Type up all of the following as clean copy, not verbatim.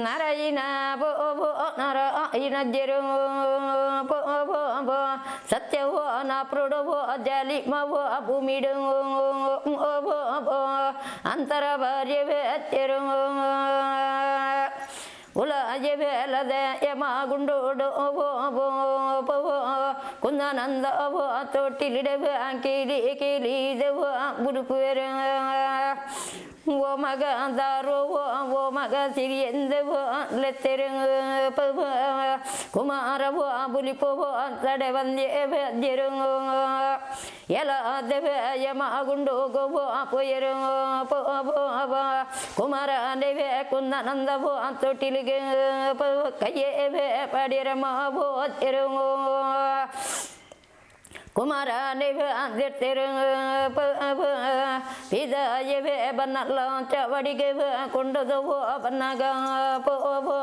ನಾರಾಯಣ ಭೋ ಭೋ ನಾರಾಯಣ ಜರು ಭೋ ಭೋ ಭೋ ಸತ್ಯವೋ ನಾ ಪ್ರೋಡವೋ ಜಾಲಿ ಮವೋ ಭೂಮಿಡು ಭೋ ಭೋ ಅಂತರ ಭಾರ್ಯವೇ ತೆರು ಉಲಾಜೆ ಬೇಲದ ಯಮ ಗುಂಡೋಡು ಭೋ ಭೋ ಭೋ ಕುಂದನಂದ ಭೋ ತೊಟ್ಟಿಲಿಡಬ ಕೀಲಿ ಕೀಲಿದವ ಬುಡುಕುವೆರ ஓ மக தாரோ ஓ மக சிறியந்தவோ லெத்தெருங்க குமாரவோ புலிப்போவோ தடை வந்தேருங்க எல்லாதவ யமாகுண்டோகவோ போயிருங்க போவோ குமாரவே குந்தனந்தவோ தொட்டிலுக்கு கையவே படிரமாவோ தெருங்க குமாரனேவே அந்திருங்க பிதாயவே பன்னல்லாம் சவடிகவே கொண்டதவோ பன்னக போவோ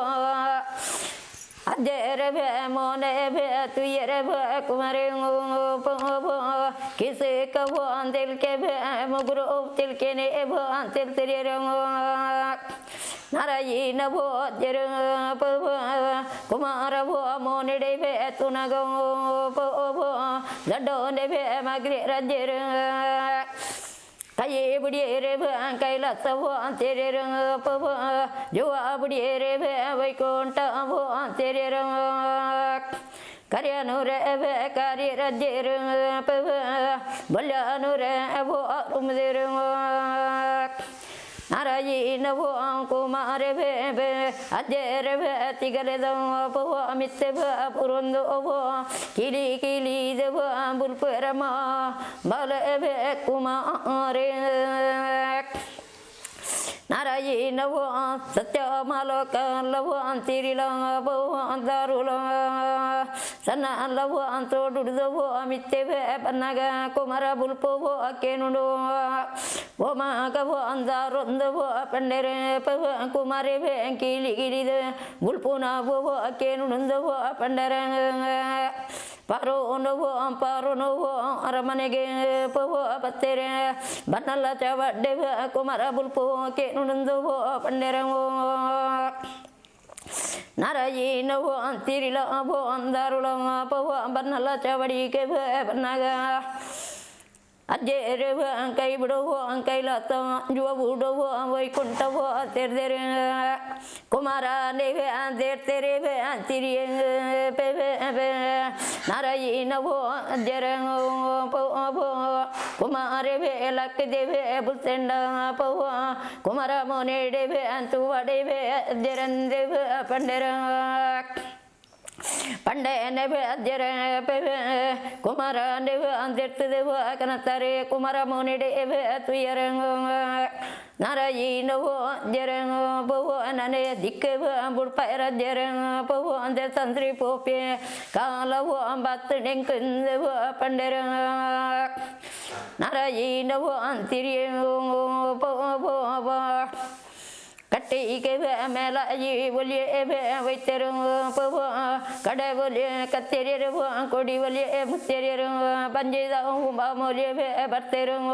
அஜரவே மோனவே துயரவே குமரேங்கோ போவோ கிசுக்கவோ அந்தில்கவே முகுரோ தில்கேனேவோ அந்தில் தெரியறங்கோ நாராயணவோ ஜெருபவோ குமாரவோ மோனிடைவே துணகோ போவோ தண்டோனவே மகிரஜரு கையேபடியேரேவே கைலாசவோ தெரியறங்க போவோ ஜுவாபடியேரேவே வைகுண்டவோ தெரியறங்க கரியனுரவே காரியரஜரு போவோ பல்யானுரவோ ருமதிருங்க நாராயணவோ குமாரவே அஜரவே திகரதவோ மித்தவோ புரந்தவோ கிளி கிளிதவோ புல்பரமா பலவே குமாரே நாராயணவோ சத்யமாலோகலவோ திரிலவோ தாருலோ சன்னலவோ தோடுதவோ மித்தவே பன்னக குமர புல்பவோ கேனுடோ ஓ மகவோ அந்தாரொந்தவோ பண்டரே பவ குமரவே கிளி கிளிது புல்புனவோ கேனுந்தவோ பண்டரங்க பரோனவோ பரோனவோ அரமನೆಗೆ ಪವೋ ಪತ್ತೆರೆ ಬನ್ನಲ್ಲ ಚವಡ್ಡೆವ ಕುಮಾರ ಬುಲ್ಪೋ ಕೇನುಂದವೋ ಪಂಡೆರವೋ ನಾರಾಯಣವೋ ತಿರಿಲವೋ ಅಂದಾರುಳವ ಪವೋ ಬನ್ನಲ್ಲ ಚವಡಿಗೆ ಬನ್ನಗ ಅಜ್ಜೇರವ ಕೈ ಬಿಡುವೋ ಕೈಲಾಸ ಜುವ ಬಿಡುವೋ ವೈಕುಂಠವೋ ತೆರೆದರೆ ಕುಮಾರ ದೇವೆ ತೆರೆವೆ ತಿರಿಯ ನಾರಾಯಣವೋ ಅಜ್ಜರಂಗೋ ಪವೋ ಕುಮಾರವೇ ಲಕ್ಕದೇವೆ ಬುಲ್ಸೆಂಡ ಪವೋ ಕುಮಾರ ಮೋನೆಡೆವೆ ಅಂತು ವಡೆವೆ ಅಜ್ಜರಂದೇವೆ ಪಂಡರ பண்டேனவே அஜரபவே குமாரனவே அந்திருத்ததேவோ கனத்தரே குமார மோனிடேவே துயரங்கோ நாராயணவோ ஜரங்கோ பவோ நனே திக்கவே புட்பயர ஜரங்கோ பவோ அந்த தந்திரி போப்பே காலவோ பத்து நெங்குந்தவோ பண்டரங்கோ நாராயணவோ அந்திரியங்கோ பவோ கட்டிக்கவே மேலாயி ஒலியவே வைத்தருங்க பவோ கடை ஒலிய கத்தெறியருவோ கொடி ஒலிய முத்தெறியருங்க பஞ்சிதாவும் பாமொலியவே பர்த்தருங்க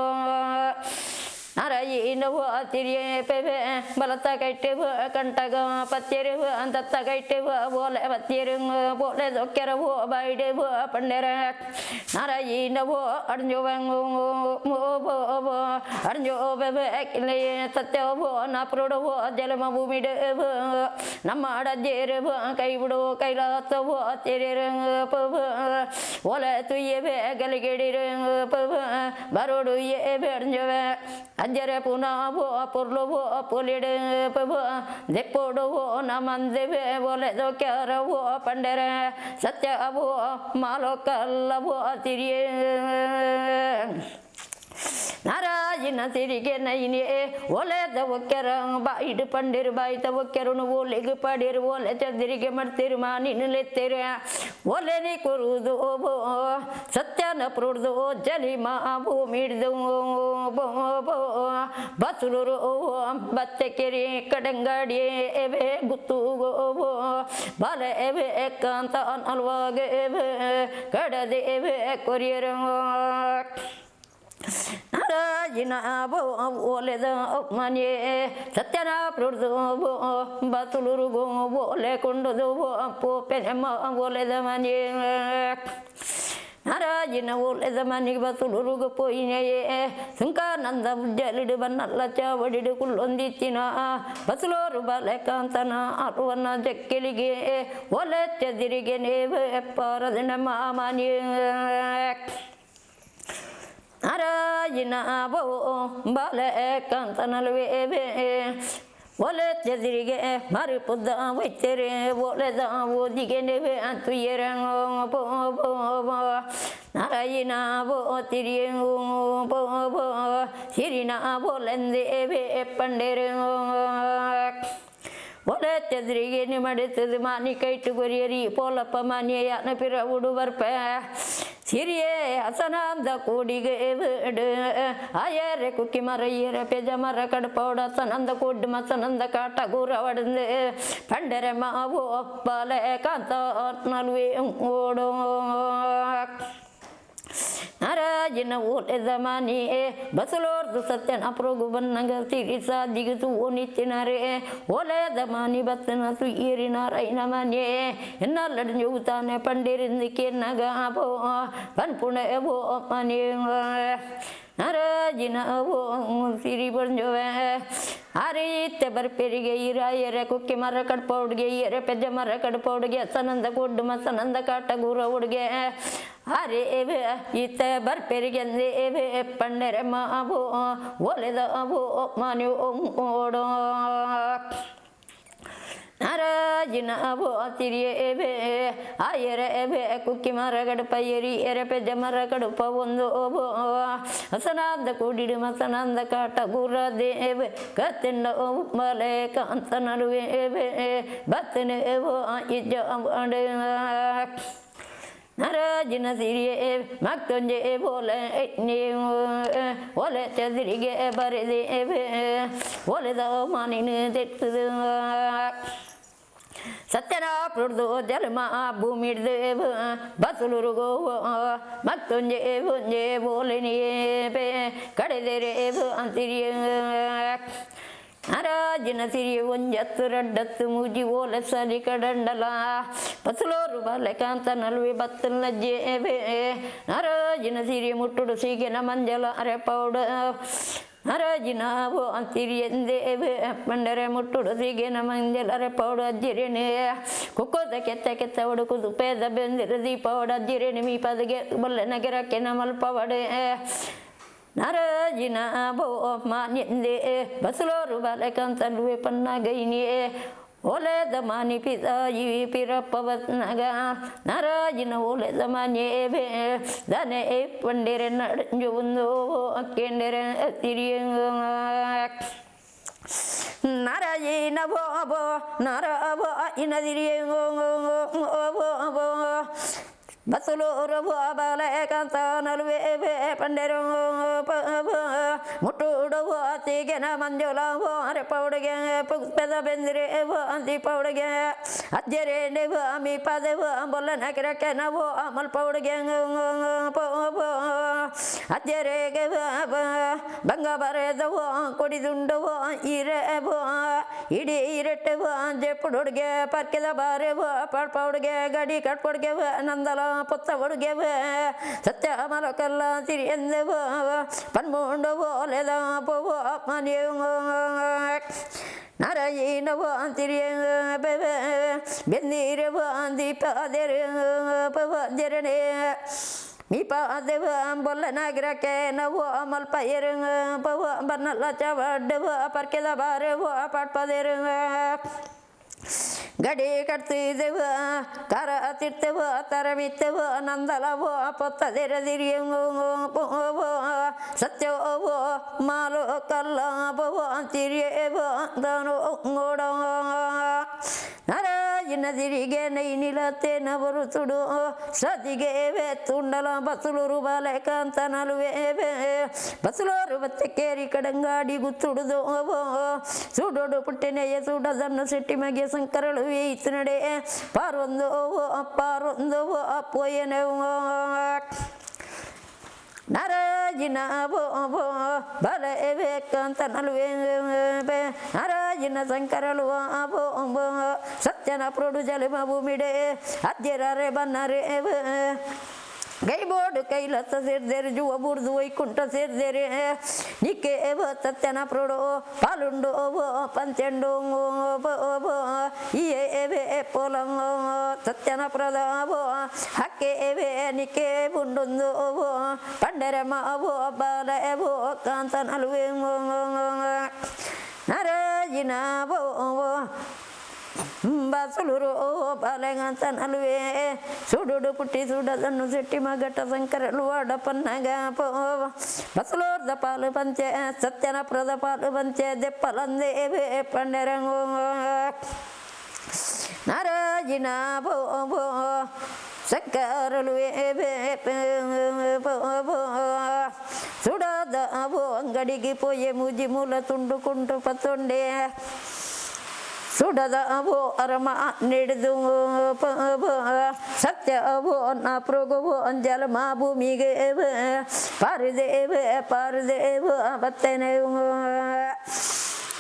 நாராயணவோ திரியேபவே பலத்த கைட்டவோ கண்டக பத்தியருவோ அந்தத்த கைட்டவோ போல பத்தியருங்க போல தொக்கரவோ பைடவோ பண்டர நாராயணவோ அடைஞ்சோவங்கோ போவோ அடைஞ்சோவே கிளையே சத்தியவோ நாப்ரோடவோ ஜலம பூமிடவோ நம்ம அடஞ்சேருவோ கைவிடவோ கைலாசவோ தெரியருங்க பவோ ஓல துய்யவே கலிகடிருங்க பவோ பரோடு ஏவே அடைஞ்சவே அஞ்சர புனாவோ பொருளவோ பொலிடு பவோ தெப்போடுவோ நமந்தவே ஒலதோ கேரவோ பண்டர சத்யவோ மாலோக்கல்லவோ திரிய நாராயண திரிகே நைனே ஒலத ஒக்கர பாயிடு பண்டிரு பாய்த ஒக்கரನು ಓಲೆಗೆ ಪಡಿರು ಒಲೆ ಚಂದ್ರಿಗೆ ಮಾಡ್ತಿರು ನಿನ್ನೆತ್ತೆರ ಒಲೆನಿ ಕೊರುದು ಸತ್ಯನ ಪ್ರೋಡ್ದು ಜಲಿಮಾ ಭೂಮಿಡ್ದು ಬಸುರು ಬತ್ತೆ ಕೆರೆ ಕಡಂಗಾಡಿ ಎವೆ ಗುತ್ತು ಬಲ ಎವೆ ಏಕಾಂತ ಅಲ್ವಾಗೆ ಎವೆ ಕಡದೆ ಎವೆ ಕೊರಿಯರ ನಾರಾಜಿನ ಓಲೆದ ಮನೆ ಸತ್ಯನ ಪ್ರೊಡ್ದು ಬತುಲುರುಗೋ ಓಲೆ ಕೊಂಡದು ಪೋಪೆನೆಮ್ಮ ಓಲೆದ ಮನೆ ನಾರಾಜಿನ ಓಲೆದ ಮನೆಗೆ ಬತುಲುರುಗು ಪೋಯಿನೆಯೇ ಸುಂಕಾನಂದ ಮುಜ್ಜಲಿಡು ಬನ್ನಲ್ಲ ಚಾವಡಿಡು ಕುಲ್ಲೊಂದಿತ್ತಿನ ಬತುಲೋರು ಬಾಲೆಕಾಂತನ ಅರುವನ್ನ ಜಕ್ಕೆಲಿಗೆ ಒಲೆ ಚದಿರಿಗೆ ನೇವೆ ಎಪ್ಪಾರದಿನ ಮಾಮನಿ ನಾರಾಜಿನ ಬಾಲೆಕಾಂತನಲ್ವೇ ಒಲೆ ಚದಿರಿಗೆ ಮರಿಪುದ್ದ ವೈದ್ಯರೆ ಒಲೆದ ಓದಿಗೆ ನೆವೆ ಅಂತು ಎರ ನಾರಾಯಣ ಬೋ ತಿರಿಯ ಬೋ ಸಿರಿನ ಬೋಲೆಂದೇವೆ ಪಂಡೆರೆ ಒಲೆ ಚದ್ರಿಗೆ ನಿಮಡಿತದು ಮಾನಿ ಕೈಟು ಗೊರಿಯರಿ ಪೋಲಪ್ಪ ಮಾನಿಯ ಪಿರ ಉಡು ಬರ್ಪ ಸಿರಿಯೇ ಹಸನಾಂದ ಕೂಡಿಗೆ ಬೇಡು ಆಯರೆ ಕುಕ್ಕಿ ಮರ ಏರ ಪೆಜ ಮರ ಕಡಪೋಡ ಸನಂದ ಕೂಡ್ ಮಸನಂದ ಕಾಟ ಗೂರ ಒಡಂದೆ ಪಂಡರೆ ಮಾವು ಬಾಲೆ ಕಾಂತ ನಲ್ವೆ ಓಡೋ ನಾರಾಜಿನ ಓಲೆದ ಮನೆ ಬಸಲೋರ್ದು ಸತ್ಯನ ಪ್ರಭು ಬನ್ನಂಗ ತಿರಿಸ ದಿಗಿತು ಓನಿತ್ತಿನರೆ ಓಲೆದ ಮನೆ ಬತ್ತನ ತುಯ್ಯರಿ ನಾರಾಯಣ ಮನೆ ಎನ್ನಲ್ಲಡ ಜೂತಾನೆ ಪಂಡಿರಿಂದಿಕೆ ನಗ ಬೋ ಪನ್ಪುಣೆ ಬೋ ಮನೆ ನಾರಾಜಿನ ಸಿರಿ ಬಂಜೋವೆ ಆರೀತೆ ಬರ್ಪೆರಿಗೆ ಇರಾಯರೆ ಕುಕ್ಕಿ ಮರ ಕಡ್ಪ ಹುಡುಗೆ ಎರೆ ಪೆಜ್ಜ ಮರ ಕಡ್ಪ ಹುಡುಗೆ ಸನಂದ ಕೊಡ್ಡು ಮಸನಂದ ಕಾಟ ಗೂರ ಹುಡುಗೆ ಅರೆ ಈತ ಬರ್ಪೆರಿಗೆ ಅಂದೇವೆ ಪಂಡರೆ ಮಾವು ಒಲೆದ ಅವು ಮನೆ ಓಡೋ ನಾರಾಜಿನ ಬೋ ತಿರಿಯೇವೆ ಆಯರೆ ಎಬೆ ಕುಕ್ಕಿ ಮರ ಕಡುಪ ಎರಿ ಎರೆ ಪೆಜ್ಜ ಮರ ಕಡುಪ ಒಂದು ಬೋ ಹಸನಾಂದ ಕೂಡಿಡು ಮಸನಾಂದ ಕಾಟ ಗುರ ದೇವೆ ಕತ್ತಿಂಡ ಮಲೆ ಕಾಂತ ನಡುವೆ ಬತ್ತನೆ ಬೋ ಇಜ್ಜ ನಾರಾಜಿನ ಸಿರಿಯೇ ಮತ್ತೊಂಜೆ ಬೋಲೆ ನೀವು ಒಲೆ ಚದಿರಿಗೆ ಬರೆದೇವೆ ಒಲೆದ ಮಾನಿನ ತೆತ್ತದು ಸತ್ಯನ ಪ್ರೊಡ್ದು ಜನ್ಮ ಭೂಮಿ ಹಿಡ್ದೇವು ಬಸಲುರುಗೋ ಮತ್ತೊಂಜೆ ಒಂಜೆ ಬೋಲೆನಿಯೇ ಕಡೆದೇರೇವು ಅಂತಿರಿಯ ನಾರಾಜಿನ ಸಿರಿ ಒಂಜತ್ತು ರಡ್ಡತ್ತು ಮೂಜಿ ಓಲೆ ಸಲಿ ಕಡಂಡಲ ಬಸಲೋರು ಬಾಲೆಕಾಂತ ನಲ್ವೆ ಬತ್ತಲ್ ನಜ್ಜೇವೆ ನಾರಾಜಿನ ಸಿರಿ ಮುಟ್ಟುಡು ಸೀಗೆನ ಮಂಜಲ ಅರೆ ಪೌಡ ನಾರಾಜಿನ ಬೋ ಅಂತಿರಿ ಎಂದೇವೆ ಪಂಡರೆ ಮುಟ್ಟುಡು ಸೀಗೆನ ಮಂಜಲ ಅರೆ ಪೌಡ ಅಜ್ಜಿರೇನೆ ಕುಕ್ಕೋದ ಕೆತ್ತ ಹುಡುಕುದು ಪೇದ ಬೆಂದಿರ ದೀಪ ಹೊಡ ಅಜ್ಜಿರೇನೆ ಮೀ ಪದಗೆ ಬೊಲ್ಲೆ ನಗರಕ್ಕೆ ನಮಲ್ಪವಡೆ ನಾರಾಜಿನ ಬೋ ಮಾನ್ಯಂದೆ ಬಸಲೋರು ಬಾಲೆಕಾಂತಲ್ವೇ ಪನ್ನಗೈನಿಯೇ ಓಲೆದ ಮಾನಿ ಪಿತಾಯಿ ಪಿರಪ್ಪವತ್ನಗ ನಾರಾಜಿನ ಓಲೆದ ಮಾನ್ಯೇವೆ ದನೆ ಪಂಡೆರೆ ನಡಂಜು ಒಂದು ಅಕ್ಕೆಂಡೆರೆ ತಿರಿಯ ನಾರಾಜಿನ ಬೋ ಬೋ ನಾರಾಬೋ ಇನದಿರಿಯ ಬೋ ಬಸಲೋರು ಬಾಲೆಕಾಂತ ನಲ್ವೇ ಪಂಡೆರು ಮುಟ್ಟುಡು ತೀಗೆನ ಮಂಜುಲ ಅರೆ ಪೌಡಿಗೆ ಪುಷ್ಪದ ಬೆಂದಿರೆ ಅಂತಿ ಪೌಡಿಗೆ ಅಜ್ಜರೇನೆ ಮೀ ಪದ ಬೊಲ್ಲ ನಗರಕ್ಕೆ ನಾವು ಅಮಲ್ ಪೌಡಿಗೆ ಅಜ್ಜರೇಗೆ ಬಂಗ ಬರೆದವು ಕೊಡಿದುಂಡು ಇರೆ ಇಡೀ ಇರಟ್ಟೆ ಜೆಪ್ಪುಡುಗೆ ಪರ್ಕೆದ ಬಾರೆ ಪಡ್ಪೌಡಿಗೆ ಗಡಿ ಕಟ್ಪೊಡ್ಗೆ ನಂದಲ ಪೊತ್ತ ಹುಡುಗೆವ ಸತ್ಯ ಮಲಕಲ್ಲ ಸಿರಿ ಎಂದೆವ ಪನ್ಮೂಂಡು ಓಲೆದ ಪೋವ ಮನೆ ನಾರಾಯಣವ ತಿರಿಯ ಬೆಂದಿರ ದೀಪದೆರ ಪವದೆರನೆ ಮೀಪಾದೆವ ಬೊಲ್ಲ ನಗರಕ್ಕೆ ನಾವು ಮಲ್ಪ ಎರ ಪವ ಬನ್ನಲ್ಲ ಚವಡ್ಡವ ಪರ್ಕೆದ ಬಾರೆವ ಪಡ್ಪದೆರ ಗಡಿ ಕಟ್ತಿದ್ದೆವ ಕರ ತಿರ್ತೇವ ತರಮಿತ್ತೇವ ನಂದಲವೋ ಪೊತ್ತದೆರದಿರಿಯ ಸತ್ಯವೋ ಮಾಲು ಕಲ್ಲಬವ ತಿರಿಯೇವ ದಾನು ಓಡೋ ನಾರಾಜಿನ ಸಿರಿಗೆ ನೈನಿಲತೆ ನವರು ತುಡು ಸದಿಗೆವೆ ತುಂಡಲ ಬಸಲೂರು ಬಾಲೆಕಾಂತ ನಲ್ವೇವೆ ಬಸಲೂರು ಬತ್ತಕೇರಿ ಕಡಂಗಾಡಿ ಗುತ್ತುಡುದು ಸುಡೋಡು ಪುಟ್ಟಿನೆಯ ಸುಡದನ್ನು ಸಿಟ್ಟಿ ಮಗೆ ಸಂಕರಳು ಇತ್ತು ನಡೆ ಪಾರೊಂದು ಪಾರೊಂದು ಅಪ್ಪೋಯನೆ ನಾರಾಜಿನ ನಾರಾಜಿನ ಭೋ ಭೋ ಬಲಬೇಕಂತ ನಲ್ವೇ ನಾರಾಜಿನ ಶಂಕರಲು ಭೋ ಭೋ ಸತ್ಯನ ಪ್ರೊಡು ಜಲಮ ಭೂಮಿಡೆ ಅದ್ಯರರೆ ಬನ್ನರೆ ಗೈಬೋಡು ಕೈಲಾಸ ಸೇರ್ದೇರೆ ಜುವ ಬುರ್ದು ವೈಕುಂಠ ಸೇರ್ದೇರೆ ನಿಕ್ಕೆ ಸತ್ಯನ ಪ್ರೊಡು ಪಾಲುಂಡು ಪಂಚೆಂಡು ಇಯೇ ಪೋಲ ಸತ್ಯನ ಪ್ರದ ಹಕ್ಕೆ ನಿಕ್ಕೆ ಬುಂಡೊಂದು ಪಂಡರಮ ಬಾಲ ಕಾಂತ ನಲ್ವೇ ನಾರಾಜಿನ ಬಸಲೂರು ಬಾಲೆಗಂತ ನಲ್ವೇ ಸುಡುಡು ಪುಟ್ಟಿ ಸುಡದನ್ನು ಸಿಟ್ಟಿ ಮಗಟ ಶಂಕರಲು ವಾಡಪನ್ನಗ ಬಸಲೋರ್ದ ಪಾಲು ಪಂಚೆ ಸತ್ಯನ ಪ್ರದ ಪಾಲು ಪಂಚೆ ದೆಪ್ಪಲಂದೇವೆ ಪಂಡರಂಗೋ ನಾರಾಜಿನ ಭೋ ಭೋ ಶಂಕರಲು ಸುಡದ ಭೋ ಅಂಗಡಿಗೆ ಪೋಯೆ ಮುಜಿ ಮೂಲ ತುಂಡು ಕುಂಟು ಪತ್ತೊಂಡೆ ಸುಡದ ಅಬೋ ಅರಮ ನಡೆದು ಸತ್ಯ ಅಬೋ ನ ಪ್ರಭು ಅಂಜಲ ಮಾ ಭೂಮಿಗೆ ಪಾರದೇವ ಪಾರದೇವ ಬತ್ತನೆ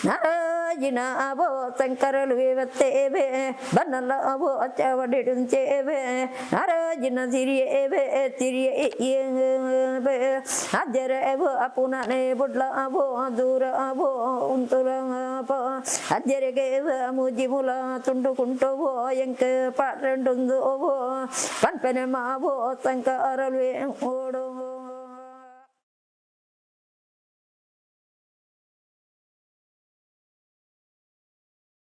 ನಾರಾಜಿನ ಅಬೋ ಶಂಕರಲು ಬತ್ತೇವೆ ಬನ್ನಲ್ಲ ಅಬೋ ಚವಡಿಡುಂಚೇವೆ ನಾರಾಜಿನ ಸಿರಿಯೇವೆ ತಿರಿಯೇ ಅದ್ಯರೇವ ಪುನನೆ ಬುಡ್ಲ ಅಬೋ ದೂರ ಅಬೋ ಉಂತುಲ ಅಬೋ ಅದ್ಯರೆಗೇವ ಮುಜಿ ಮುಲ ತುಂಡು ಕುಂಟೋವೋ ಎಂಕ ಪಾಟಂಡು ಪನ್ಪನೆ ಮಾವೋ ಶಂಕರಲು ಓಡೋ